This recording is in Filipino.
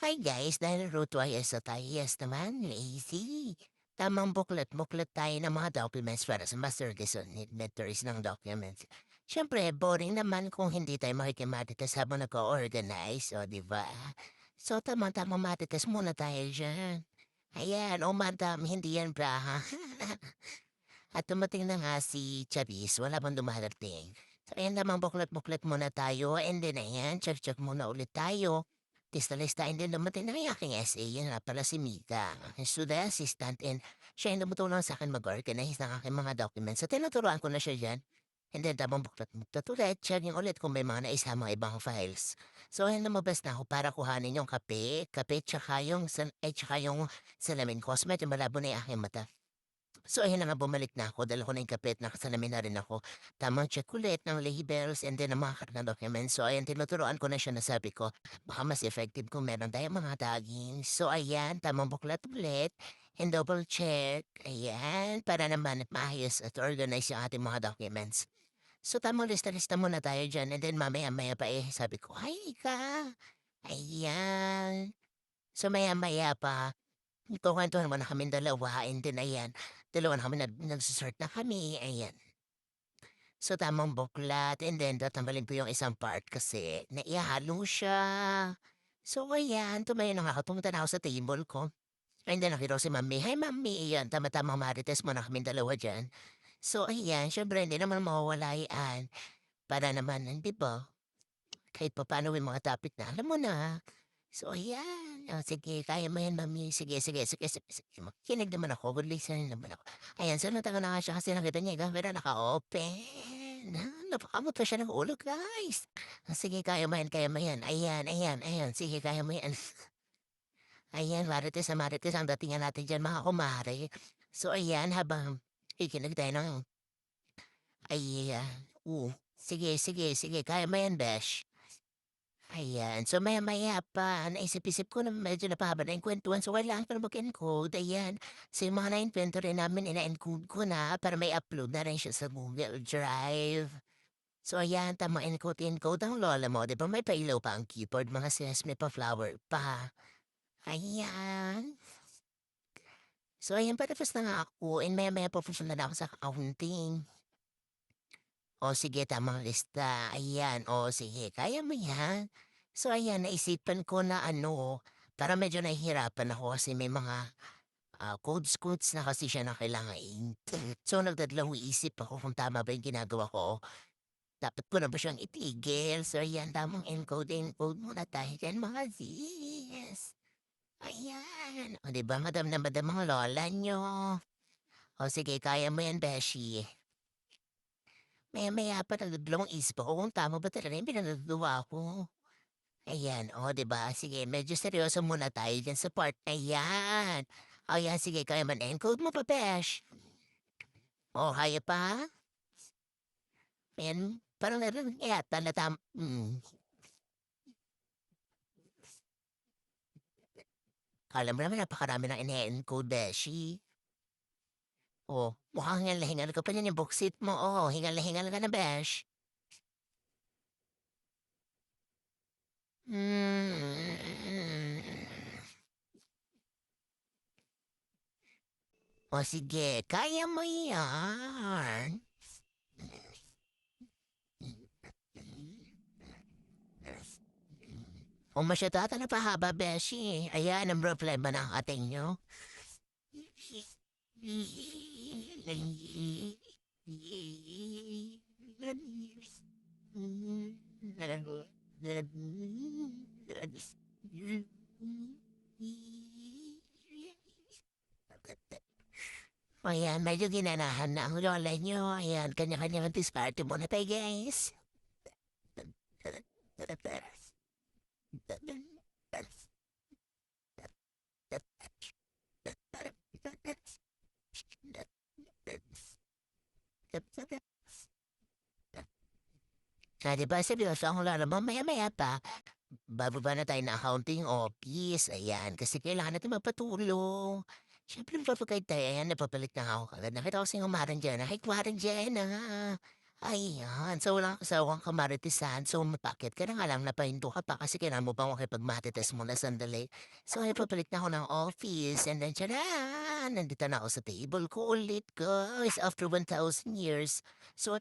Hi guys, dahil root YS na tayo, yes naman, lazy. Tamang buklat-buklat tayo ng mga documents para sa master signatories ng documents. Siyempre, boring naman kung hindi tayo makikimatikas habang nag-organize, o di ba? So, tamang-tamang matikas muna tayo dyan. Ayan, o madam, hindi yan braha. At dumating na nga si Charis, wala bang dumarating. So, ayan namang buklat-buklat muna tayo, and then ayan, check-check muna ulit tayo. Lista-listahin din dumating na yung aking SA, yan nga pala si Mika, ang student assistant, and siya yung tumutulong sa akin mag-organize ng aking mga documents. So, tinuturuan ko na siya dyan. And then, tamang buklat-buklat ulit, checking ulit kung may mga naisama ibang files. So, ayan, lumabas na ako para kuhanin yung kape, tsaka tsaka yung salamin ko. So, medyo malabo na yung aking mata. So ayun na nga, bumalik na ako, dala ko na yung kape at nakasalamin na rin ako. Tamang check ulit ng labels and then ang mga karna documents. So ayan, tinuturoan ko na siya na sabi ko, baka mas effective kung meron tayong mga tagging. So ayan, tamang buklat ulit and double check. Ayan, para naman maayos at organize yung ating mga documents. So tamang lista-lista muna tayo dyan and then mamaya-maya pa sabi ko, ay ka, ayan. So maya-maya pa, nagkukuwentuhan muna kaming dalawa and then ayan, dalawa na kami nagse-sort na kami, ayan. So tamang buklat and then tatambalin ko yung isang part kasi naihalo siya. So ayan, tumayo na nga ako, pumunta na ako sa table ko. And then nakita ko si mami, "Hi mami," ayan, tama-tamang marites muna kaming dalawa diyan. So ayan, siyempre hindi naman mawawala yan, para naman, di ba, kahit papaano may mga topic na alam mo na. So ayan, sige kaya mo yan mami, sige, makikinig naman ako, good listener naman ako. Ayan, so natawa na nga siya kasi nakita niya yung camera naka-open. Napakamot pa siya ng ulo guys. Sige kaya mo yan, ayan, sige kaya mo yan. Ayan, marites ang datingan natin diyan mga kumare. So ayan, habang ikinig tayo ng, ayan, sige, kaya mo yan besh. Ayan. So, maya-maya pa, naisip-isip ko na medyo napahaba na yung kwentuhan. So, kailangan ko na mag-encode. Ayan. So, yung mga na-inventory namin, ina-encode ko na para may upload na rin siya sa Google Drive. So, ayan. Tama, encode ang lola mo. Di ba may pailaw pa ang keyboard? Mga sis, may pa-flower pa. Ayan. So, ayan. Patapos na nga ako. And maya-maya pa pupunta na ako sa accounting. O sige, tamang lista. Ayan, o sige, kaya mo yan. So ayan, naisipan ko na ano, para medyo nahihirapan ako kasi may mga codes na kasi siya na kailangan So nagdadalawang isip ako kung tama ba yung ginagawa ko. Dapat ko na ba siyang itigil? So ayan, tamang encode muna tayo dyan mga sis. Ayan. O diba, madam na madam ang lola nyo. O sige, kaya mo yan, Beshi. Maya-maya pa nagdadalawang isip ako kung tama ba talaga yung pinagagawa ko. Ayan, o 'di ba? Sige, medyo seryoso muna tayo diyan sa part na 'yan. O 'yan, sige kaya man-encode mo pa besh. O kaya pa? Ayan, parang narinig yata na akala mo naman napakarami ng ine-encode beshi. O, mukhang hingal na hingal ka pa niyan yung boksit mo. O, hingal na hingal ka na besh. Hmm. O sige, kaya mo 'yan. O masyado ata napahaba, beshi. Ayan ang problema ng ating nyo. Ayan, medyo ginanahan na ang lola nyo. Ayan, kanya-kanya ang diskarte muna tayo, guys. Di ba sabi ko sa akong lola, mamaya-maya pa, bababa na tayo ng accounting office. Ayan, kasi kailangan natin magpatulong. Siyempre, magpapagayad tayo. Ayan, napapalit na ako kagad. Nakita ko si umaran dyan. Ay, kumaran dyan. Ayan, so walang kasawang kamaritisan. So, bakit ka na nga lang napahinto ka pa kasi kailangan mo pang makipagmarites muna sandali. So, ay papalik na ako ng office and then tiyadan! Nandito na ako sa table ko ulit guys after 1,000 years. So,